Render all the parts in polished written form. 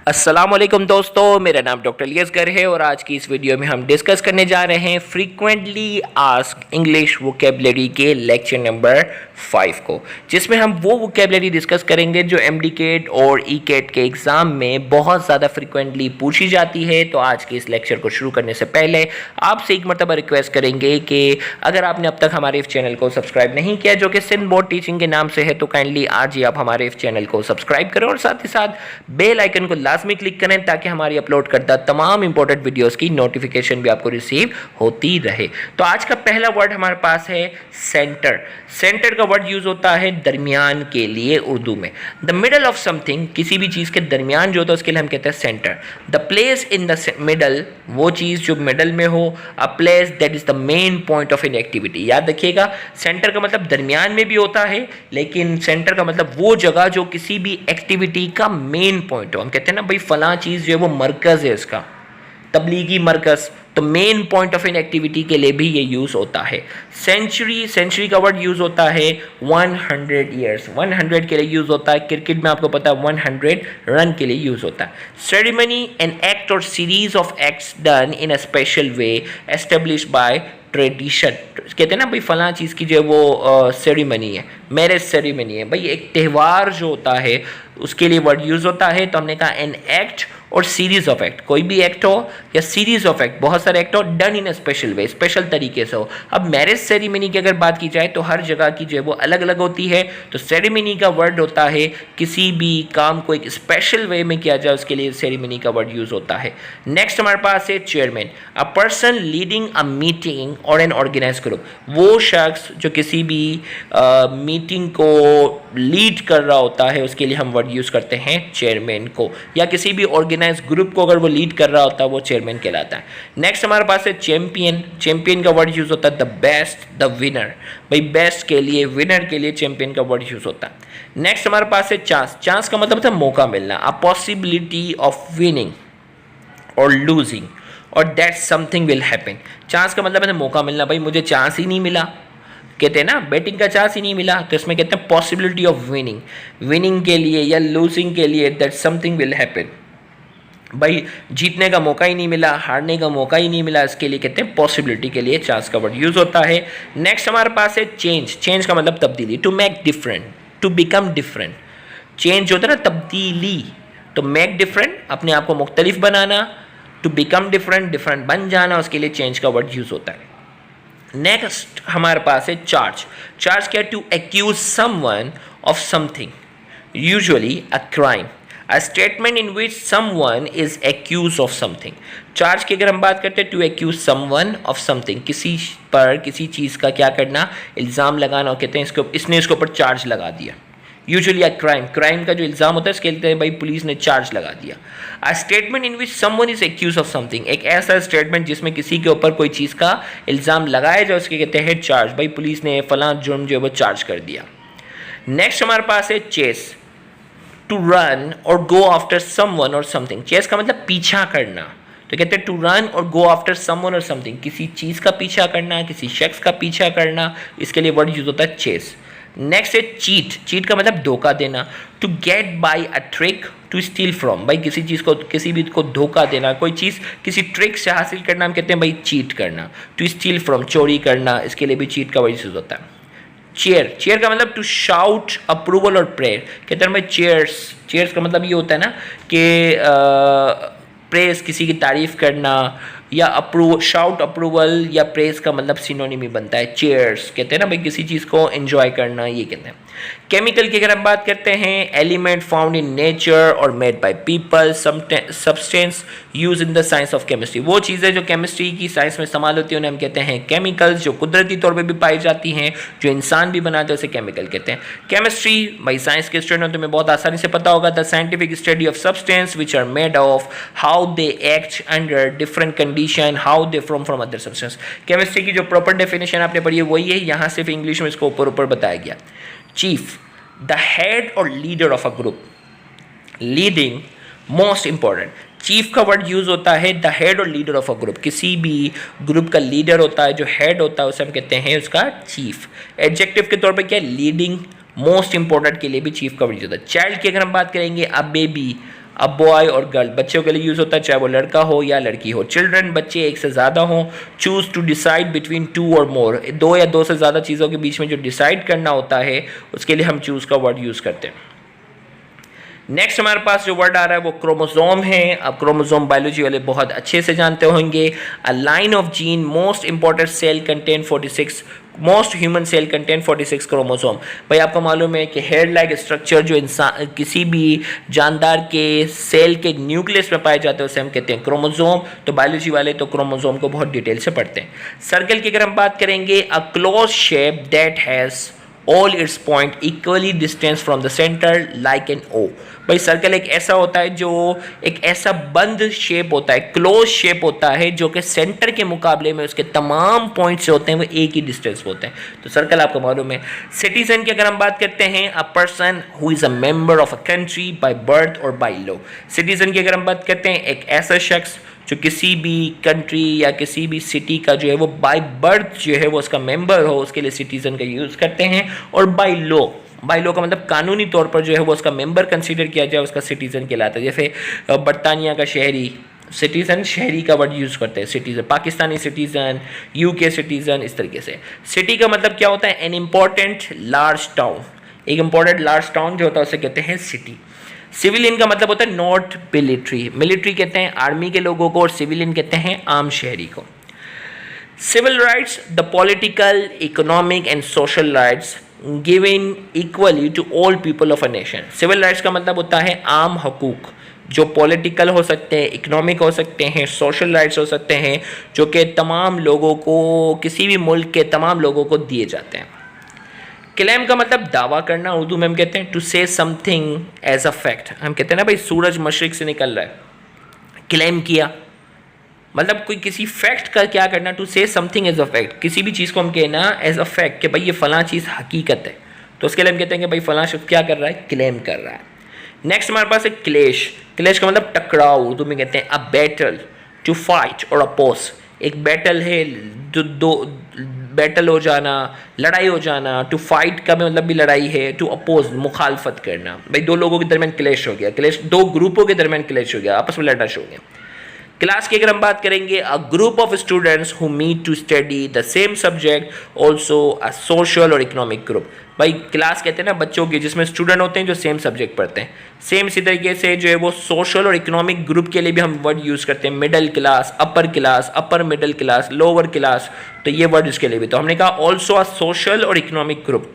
अस्सलामुअलैकुम दोस्तों, मेरा नाम डॉक्टर लियसगर है और आज की इस वीडियो में हम डिस्कस करने जा रहे हैं फ्रीक्वेंटली आस्क्ड इंग्लिश वोकेबलरी के लेक्चर नंबर 5 को, जिसमें हम वो वोकेबलरी डिस्कस करेंगे जो एमडीकेट और ईकेट के एग्ज़ाम में बहुत ज़्यादा फ्रीक्वेंटली पूछी जाती है। तो आज के इस लेक्चर को शुरू करने से पहले आपसे एक मरतबा रिक्वेस्ट करेंगे कि अगर आपने अब तक हमारे इस चैनल को सब्सक्राइब नहीं किया जो कि सिंध बोर्ड टीचिंग के नाम से है, तो काइंडली आज ही आप हमारे इस चैनल को सब्सक्राइब करें और साथ ही साथ बेल आइकन को लाजमी क्लिक करें ताकि हमारी अपलोड करता तमाम इंपॉर्टेंट वीडियोस की नोटिफिकेशन भी आपको रिसीव होती रहे। तो आज का पहला वर्ड हमारे पास है सेंटर। सेंटर का वर्ड यूज होता है दरमियान के लिए उर्दू में। द मिडल ऑफ समथिंग, किसी भी चीज के दरमियान जो होता है उसके लिए हम कहते हैं centre. The place in the middle, वो चीज जो मिडल में हो। A place that is the main point of an activity. याद रखिएगा, सेंटर का मतलब दरमियान में भी होता है, लेकिन सेंटर का मतलब वो जगह जो किसी भी एक्टिविटी का मेन पॉइंट हो। हम कहते हैं ना भाई फला चीज जो है वो मरकज है इसका, तबलीगी मरकज, तो main point of an activity के लिए भी ये यूज होता है। सेंचुरी, सेंचुरी का वर्ड यूज होता है 100 ईयर्स, 100 के लिए यूज होता है। क्रिकेट में आपको पता है 100 रन के लिए यूज होता है। सेरेमनी, एन एक्ट और series of acts done in a special way establish by tradition. कहते हैं ना भाई फला चीज़ की जो है वो सेरेमनी है, मैरिज सेरेमनी है, भाई एक त्यौहार जो होता है उसके लिए वर्ड यूज होता है। तो हमने कहा एन एक्ट और सीरीज ऑफ एक्ट, कोई भी एक्ट हो या सीरीज ऑफ एक्ट, बहुत सारे एक्ट हो, done in a special way, special तरीके से हो। अब मैरिज सेरेमनी की अगर बात की जाए तो हर जगह की जो है वो अलग अलग होती है। तो सेरेमनी का वर्ड होता है किसी भी काम को एक स्पेशल वे में किया जाए उसके लिए सेरेमनी का वर्ड यूज होता है। नेक्स्ट हमारे पास है chairman. A person leading a meeting और एन ऑर्गेनाइज ग्रुप, वो शख्स जो किसी भी मीटिंग को लीड कर रहा होता है उसके लिए हम वर्ड यूज करते हैं चेयरमैन को, या किसी भी ऑर्गेनाइज ग्रुप को अगर वो लीड कर रहा होता है वो चेयरमैन कहलाता है। नेक्स्ट हमारे पास है चैंपियन। चैंपियन का वर्ड यूज होता है द बेस्ट, द विनर, भाई बेस्ट के लिए, विनर के लिए चैंपियन का वर्ड यूज होता है। नेक्स्ट हमारे पास है चांस। चांस का मतलब होता है मौका मिलना, अ पॉसिबिलिटी ऑफ विनिंग और लूजिंग और that something will happen. Chance का मतलब है मौका मिलना, भाई मुझे चांस ही नहीं मिला, कहते हैं ना बैटिंग का चांस ही नहीं मिला, तो इसमें कहते हैं पॉसिबिलिटी ऑफ विनिंग, विनिंग के लिए या लूजिंग के लिए, दैट समथिंग विल हैपन, भाई जीतने का मौका ही नहीं मिला, हारने का मौका ही नहीं मिला, इसके लिए कहते हैं पॉसिबिलिटी के लिए चांस का वर्ड यूज होता है। नेक्स्ट हमारे पास है चेंज। चेंज का मतलब तब्दीली, to make different, to become different. Change होता है ना तब्दीली, तो मेक डिफरेंट, अपने आप को मुख्तलिफ बनाना, टू बिकम डिफरेंट, डिफरेंट बन जाना, उसके लिए चेंज का वर्ड यूज होता है। नेक्स्ट हमारे पास है चार्ज। चार्ज क्या? To accuse someone of something, usually a crime, a statement in which someone is accuse of something. Charge की अगर हम बात करते हैं, to accuse someone of something, किसी पर किसी चीज़ का क्या करना, इल्ज़ाम लगाना, और कहते हैं इसको, इसने इसके ऊपर चार्ज लगा दिया। यूजुअली अ क्राइम, क्राइम का जो इल्ज़ाम होता है इसके लिए भाई पुलिस ने चार्ज लगा दिया। A statement in which someone is accuse of something, एक ऐसा स्टेटमेंट जिसमें किसी के ऊपर कोई चीज़ का इल्ज़ाम लगाया जाए उसके कहते हैं चार्ज, भाई पुलिस ने फलां जुर्म जो है वो चार्ज कर दिया। नेक्स्ट हमारे पास है चेस। टू रन और गो आफ्टर समवन और समथिंग। चेस का मतलब पीछा करना, तो कहते हैं टू रन और गो आफ्टर समवन और समथिंग, किसी चीज़ का पीछा करना, किसी शख्स का पीछा करना, इसके लिए वर्ड यूज होता है चेस। नेक्स्ट है चीट। चीट का मतलब धोखा देना, to get by a trick, to steal from, भाई किसी चीज़ को, किसी भी को धोखा देना, कोई चीज़ किसी ट्रिक से हासिल करना, हम कहते हैं भाई चीट करना। टू स्टील फ्रॉम, चोरी करना, इसके लिए भी चीट का वर्ड यूज होता है। चेयर। चेयर का मतलब टू शाउट अप्रूवल और प्रेयर, कहते हैं भाई चेयर्स। चेयर्स का मतलब ये होता है ना कि प्रेस, किसी की तारीफ करना, या अप्रूव, शाउट अप्रूवल या प्रेस का मतलब सिनोनिम बनता है चेयर्स, कहते हैं ना भाई किसी चीज़ को एंजॉय करना, ये कहते हैं। केमिकल की अगर हम बात करते हैं, एलिमेंट फाउंड इन नेचर और made by people, substance use in the science of chemistry, वो चीज़ें जो केमिस्ट्री की साइंस में इस्तेमाल होती है उन्हें हम कहते हैं केमिकल्स, जो कुदरती तौर पे भी पाई जाती हैं, जो इंसान भी बनाते हैं उसे केमिकल कहते हैं। केमिस्ट्री, भाई साइंस के स्टूडेंट हो तुम्हें बहुत आसानी से पता होगा, the scientific study of substance which are made of, how they act under different condition, how they from other substance. Chemistry की जो प्रॉपर डेफिनेशन आपने पढ़ी है वही है, यहाँ सिर्फ इंग्लिश में इसको ऊपर ऊपर बताया गया। चीफ, द हेड और leader of a group, leading, most important. Chief का वर्ड यूज होता है द हेड और लीडर ऑफ अ ग्रुप, किसी भी ग्रुप का लीडर होता है, जो हेड होता है उसे हम कहते हैं उसका चीफ। एडजेक्टिव के तौर पे क्या है? लीडिंग, मोस्ट इंपॉर्टेंट के लिए भी चीफ का वर्ड यूज होता है। चाइल्ड की अगर हम बात करेंगे, अ बेबी, अब बॉय और गर्ल बच्चों के लिए यूज़ होता है, चाहे वो लड़का हो या लड़की हो। चिल्ड्रन बच्चे एक से ज़्यादा हों। Choose to decide between two or more, दो या दो से ज़्यादा चीज़ों के बीच में जो डिसाइड करना होता है उसके लिए हम चूज़ का वर्ड यूज़ करते हैं। नेक्स्ट हमारे पास जो वर्ड आ रहा है वो क्रोमोसोम है। अब क्रोमोसोम बायोलॉजी वाले बहुत अच्छे से जानते होंगे। A line of gene, most important cell contain 46, most human cell contain 46 chromosome. भाई आपको मालूम है कि हेयर लाइक स्ट्रक्चर जो इंसान किसी भी जानदार के सेल के न्यूक्लियस में पाए जाते हैं उसे हम कहते हैं क्रोमोसोम। तो बायोलॉजी वाले तो क्रोमोसोम को बहुत डिटेल से पढ़ते हैं। सर्कल की अगर हम बात करेंगे, a close shape that has all its point equally distance from the center like an O। भाई सर्कल एक ऐसा होता है जो एक ऐसा बंद शेप होता है, क्लोज शेप होता है, जो कि सेंटर के मुकाबले में उसके तमाम पॉइंट्स होते हैं वो एक ही डिस्टेंस पे होते हैं। तो सर्कल आपको मालूम है। सिटीजन की अगर हम बात करते हैं, a person who is a member of a country by birth और बाय लॉ। सिटीजन की अगर हम बात करते हैं, एक ऐसा शख्स जो किसी भी कंट्री या किसी भी सिटी का जो है वो बाय बर्थ जो है वो उसका मेंबर हो, उसके लिए सिटीज़न का यूज़ करते हैं। और बाय लॉ का मतलब कानूनी तौर पर जो है वो उसका मेंबर कंसीडर किया जाए, उसका सिटीज़न कहलाता है। जैसे बरतानिया का शहरी, सिटीज़न शहरी का वर्ड यूज़ करते हैं citizen, Pakistani citizen, UK citizen, इस तरीके से। सिटी का मतलब क्या होता है, एन इम्पॉर्टेंट लार्ज टाउन। एक इम्पॉर्टेंट लार्ज टाउन जो होता है उसे कहते हैं सिटी। सिविलियन का मतलब होता है नॉट मिलिट्री। मिलिट्री कहते हैं आर्मी के लोगों को और सिविलियन कहते हैं आम शहरी को। Civil rights, the political, economic and social rights given equally to all people of a nation. Civil rights का मतलब होता है आम हकूक, जो पॉलिटिकल हो सकते हैं, इकोनॉमिक हो सकते हैं, सोशल राइट्स हो सकते हैं, जो कि तमाम लोगों को, किसी भी मुल्क के तमाम लोगों को दिए जाते हैं। क्लेम का मतलब दावा करना, उर्दू में हम कहते हैं to say something as a fact. हम कहते हैं ना भाई सूरज मशरिक से निकल रहा है, क्लेम किया, मतलब कोई किसी फैक्ट का क्या करना, to say something as a fact. किसी भी चीज़ को हम कहना एज अ फैक्ट कि भाई ये फलां चीज़ हकीकत है, तो उसके लिए हम कहते हैं कि भाई फलां शख्स क्या कर रहा है, क्लेम कर रहा है। नेक्स्ट हमारे पास है क्लेश। क्लेश का मतलब टकराव, उर्दू में कहते हैं अ बैटल, टू फाइट और अपोज। एक बैटल है, दो बैटल हो जाना, लड़ाई हो जाना। टू फाइट का मतलब भी लड़ाई है, टू अपोज मुखालफत करना। भाई दो लोगों के दरमियान क्लेश हो गया, क्लेश दो ग्रुपों के दरमियान क्लेश हो गया, आपस में लड़ना शुरू हो गया। क्लास की अगर हम बात करेंगे, a group of students who meet to study the same subject, also a social or economic group. भाई क्लास कहते हैं ना बच्चों की, जिसमें स्टूडेंट होते हैं जो सेम सब्जेक्ट पढ़ते हैं। सेम इसी तरीके से जो है वो सोशल और इकोनॉमिक ग्रुप के लिए भी हम वर्ड यूज़ करते हैं, middle class, upper middle class, lower class. तो ये वर्ड इसके लिए भी, तो हमने कहा also a social or economic group.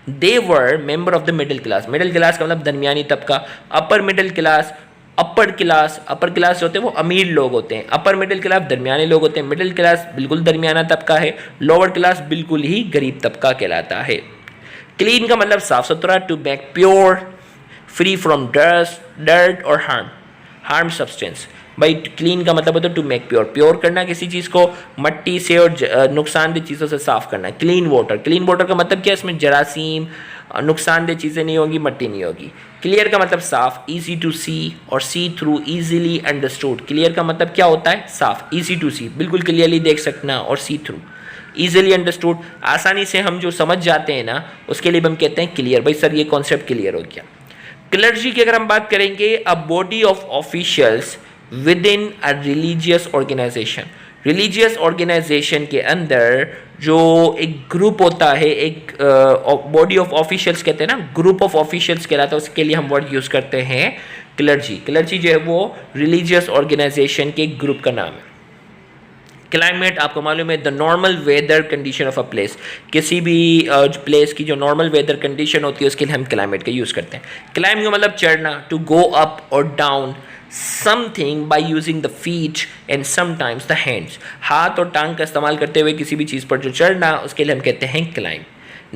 They were member of the middle class. Middle class का मतलब दरमियानी तबका। Upper middle class, upper class जो होते हैं वो अमीर लोग होते हैं, अपर मिडिल क्लास दरमियाने लोग होते हैं, मिडिल क्लास बिल्कुल दरमियाना तबका है, लोअर क्लास बिल्कुल ही गरीब तबका कहलाता है। क्लीन का मतलब साफ सुथरा, to make pure, free from dirt or harm substance. भाई क्लीन का मतलब होता है टू मेक प्योर, प्योर करना किसी चीज़ को, मट्टी से और नुकसानदेह चीज़ों से साफ करना। क्लीन वाटर का मतलब क्या, इसमें जरासीम, नुकसानदेह चीज़ें नहीं होगी, मट्टी नहीं होगी। क्लियर का मतलब साफ, ईजी टू सी और सी थ्रू, ईजिली अंडरस्टूड। क्लियर का मतलब क्या होता है, साफ, ईजी टू सी, बिल्कुल क्लियरली देख सकना, और सी थ्रू, ईजिली अंडरस्टूड, आसानी से हम जो समझ जाते हैं ना, उसके लिए हम कहते हैं क्लियर। भाई सर ये कॉन्सेप्ट क्लियर हो गया। क्लर्जी की अगर हम बात करेंगे, a body of officials within a religious organisation. Religious organisation के अंदर जो एक ग्रुप होता है, एक बॉडी ऑफ ऑफिशियल्स कहते हैं ना, ग्रुप ऑफ ऑफिशियल्स कहलाता है, उसके लिए हम वर्ड यूज़ करते हैं क्लर्जी। क्लर्जी जो है वो रिलीजियस ऑर्गेनाइजेशन के ग्रुप का नाम है। क्लाइमेट आपको मालूम है, the normal weather condition of a place. किसी भी प्लेस की जो नॉर्मल वेदर कंडीशन होती है उसके लिए हम क्लाइमेट का यूज़ करते हैं। क्लाइम का मतलब चढ़ना, टू गो अप और down something by using the feet and sometimes the hands. हाथ और टांग का इस्तेमाल करते हुए किसी भी चीज़ पर जो चढ़ना, उसके लिए हम कहते हैं क्लाइम।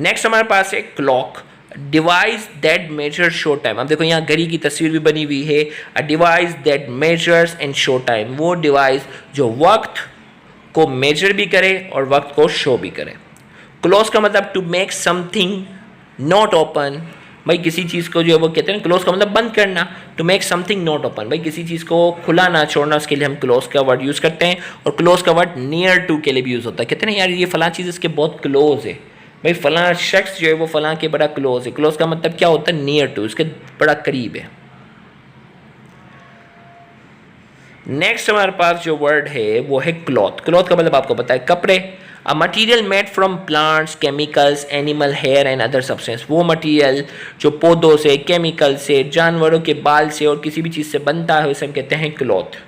नेक्स्ट हमारे पास है clock, device that measure show time. अब देखो यहाँ घड़ी की तस्वीर भी बनी हुई है। A device that measures and show time, वो डिवाइस जो वक्त को मेजर भी करे और वक्त को शो भी करे। क्लोज का मतलब to make something not open. भाई किसी चीज़ को जो है वो कहते हैं क्लोज का मतलब बंद करना, to make something not open. भाई किसी चीज़ को खुला ना छोड़ना, उसके लिए हम क्लोज का वर्ड यूज़ करते हैं। और क्लोज का वर्ड नियर टू के लिए भी यूज़ होता है। कहते हैं ना यार ये फलां चीज़ इसके बहुत क्लोज है, भाई फलां शख्स जो है वो फलां के बड़ा क्लोज है। क्लोज का मतलब क्या होता है, नियर टू, इसके बड़ा करीब है। नेक्स्ट हमारे पास जो वर्ड है वो है क्लॉथ। क्लॉथ का मतलब आपको पता है कपड़े। A material made from plants, chemicals, animal hair and other substance. वो मटीरियल जो पौधों से, केमिकल से, जानवरों के बाल से और किसी भी चीज़ से बनता है उसे हम कहते हैं क्लॉथ।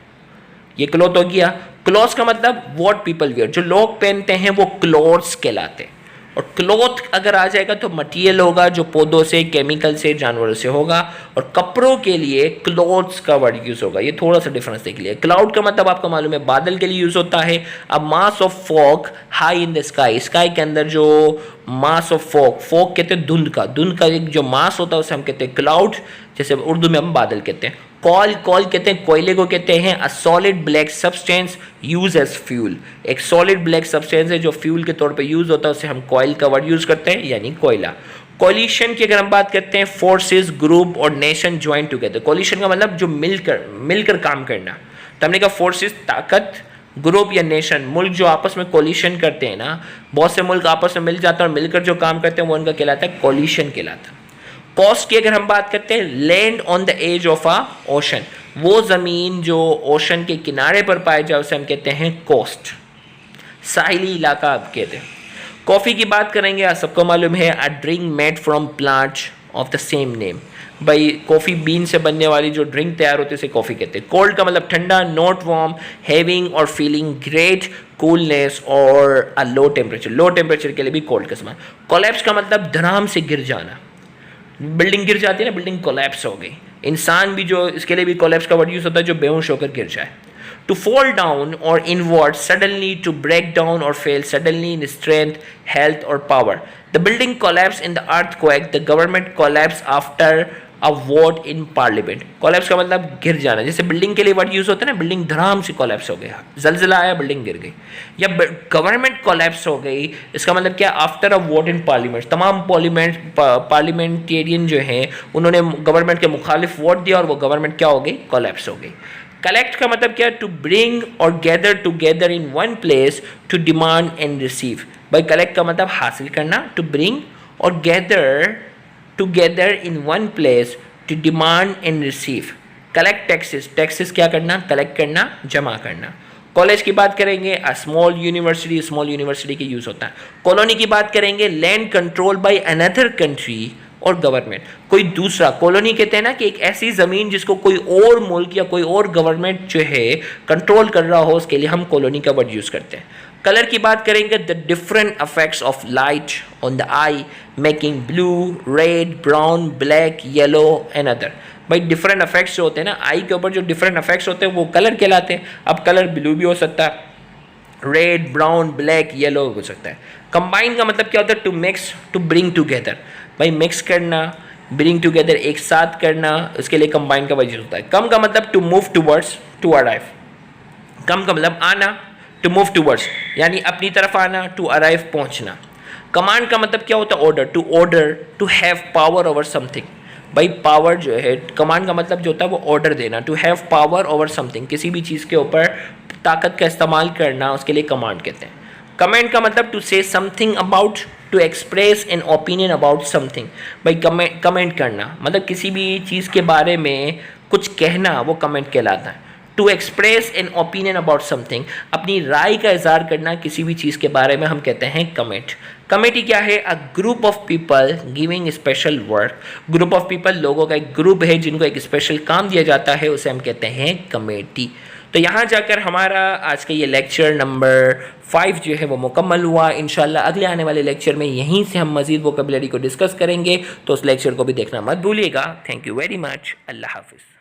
ये क्लॉथ हो गया। क्लॉथ्स का मतलब व्हाट पीपल वियर, जो लोग पहनते हैं वो क्लॉथ्स कहलाते हैं। और क्लॉथ अगर आ जाएगा तो मटीरियल होगा जो पौधों से, केमिकल से, जानवरों से होगा। और कपड़ों के लिए क्लॉथ्स का वर्ड यूज होगा। ये थोड़ा सा डिफरेंस देख लिया। क्लाउड का मतलब आपको मालूम है बादल के लिए यूज होता है। अब mass of fog high in the sky, sky के अंदर जो मास ऑफ फॉग, फॉग कहते हैं धुंध का एक जो मास होता है उसे हम कहते हैं क्लाउड, जैसे उर्दू में हम बादल कहते हैं। कॉल कहते हैं कोयले को कहते हैं। A solid black substance use as fuel, एक सॉलिड ब्लैक सब्सटेंस है जो फ्यूल के तौर पे यूज होता है, उसे हम कॉयल का वर्ड यूज करते हैं, यानी कोयला। कोलिशन की अगर हम बात करते हैं, फोर्सेस, ग्रुप और नेशन ज्वाइन टुगेदर। कोलिशन का मतलब जो मिलकर काम करना। तो हमने कहा फोर्सेस ताकत, ग्रुप या नेशन मुल्क जो आपस में कोलिशन करते हैं ना, बहुत से मुल्क आपस में मिल जाते हैं और मिलकर जो काम करते हैं वो उनका कहलाता है कोलिशन कहलाता है। कोस्ट की अगर हम बात करते हैं, land on the edge of a ocean, वो ज़मीन जो ओशन के किनारे पर पाए जाए उसे हम कहते हैं कोस्ट, साहिली इलाका आप कहते हैं। कॉफ़ी की बात करेंगे, आप सबको मालूम है a drink made from plants of the same name. भाई कॉफ़ी बीन से बनने वाली जो ड्रिंक तैयार होती है उसे कॉफ़ी कहते हैं। कोल्ड का मतलब ठंडा, नॉट वार्म, हैविंग और फीलिंग ग्रेट कूलनेस और अ लो टेम्परेचर, लो टेम्परेचर के लिए भी कोल्ड का समान। कोलैप्स का मतलब धड़ाम से गिर जाना, बिल्डिंग गिर जाती है ना, बिल्डिंग कोलैप्स हो गई। इंसान भी जो, इसके लिए भी कोलैप्स का वर्ड यूज होता है, जो बेहोश होकर गिर जाए। टू फॉल डाउन और inward suddenly, to break down और fail suddenly in strength, health और power. The building collapse in the earthquake, the government collapse after a vote in parliament. Collapse का मतलब गिर जाना, जैसे बिल्डिंग के लिए वर्ड यूज होता है ना, बिल्डिंग धड़ाम से कोलैप्स हो गया, जलजिला आया बिल्डिंग गिर गई। या गवर्नमेंट कोलैप्स हो गई, इसका मतलब क्या, after a vote in parliament, तमाम पार्लियामेंटेरियन जो हैं उन्होंने गवर्नमेंट के मुखालिफ वोट दिया और वो गवर्नमेंट क्या हो गई, कोलैप्स हो गई। कलेक्ट का मतलब क्या, to bring or gather together in one place, to demand and receive. भाई कलेक्ट का मतलब हासिल करना, to bring or gather together in one place, to demand and receive. Collect taxes, taxes क्या करना, कलेक्ट करना, जमा करना। कॉलेज की बात करेंगे, a small university, small university की यूज होता है। कॉलोनी की बात करेंगे, land control by another country और गवर्नमेंट, कोई दूसरा। कॉलोनी कहते हैं ना कि एक ऐसी ज़मीन जिसको कोई और मुल्क या कोई और गवर्नमेंट जो है कंट्रोल कर रहा हो, उसके लिए हम कॉलोनी का वर्ड यूज़ करते हैं। कलर की बात करेंगे, the different effects of light on the I making blue, red, brown, black, yellow and other. भाई डिफरेंट इफेक्ट्स जो होते हैं ना आई के ऊपर, जो डिफरेंट इफेक्ट्स होते हैं वो कलर कहलाते हैं। अब कलर ब्लू भी हो सकता है, रेड, ब्राउन, ब्लैक, येलो हो सकता है। कंबाइन का मतलब क्या होता है, to mix, to bring together. भाई मिक्स करना, ब्रिंग टुगेदर, एक साथ करना, उसके लिए कंबाइन का वर्ड होता है। कम का मतलब to move towards, to arrive. Come का मतलब आना, टू मूव टूवर्ड्स यानी अपनी तरफ आना, टू अराइव पहुंचना। कमांड का मतलब क्या होता है, order, to order, to have power over something. भाई पावर जो है, कमांड का मतलब जो होता है वो ऑर्डर देना, to have power over something, किसी भी चीज़ के ऊपर ताकत का इस्तेमाल करना, उसके लिए कमांड कहते हैं। कमेंट का मतलब to say something about, to express an opinion about something. भाई कमेंट करना मतलब किसी भी चीज़ के बारे में कुछ कहना, वो कमेंट कहलाता है। To express an opinion about something, अपनी राय का इजहार करना किसी भी चीज़ के बारे में, हम कहते हैं कमेंट। कमेटी क्या है, अ group of people giving special work. Group of people, लोगों का एक ग्रुप है जिनको एक स्पेशल काम दिया जाता है, उसे हम कहते हैं कमेटी। तो यहाँ जाकर हमारा आज का ये लेक्चर नंबर 5 जो है वो मुकम्मल हुआ। इंशाल्लाह अगले आने वाले लेक्चर में यहीं से हम मज़ीद वोकैबुलरी को डिस्कस करेंगे, तो उस लेक्चर को भी देखना मत भूलिएगा। Thank you very much. अल्लाह हाफिज़।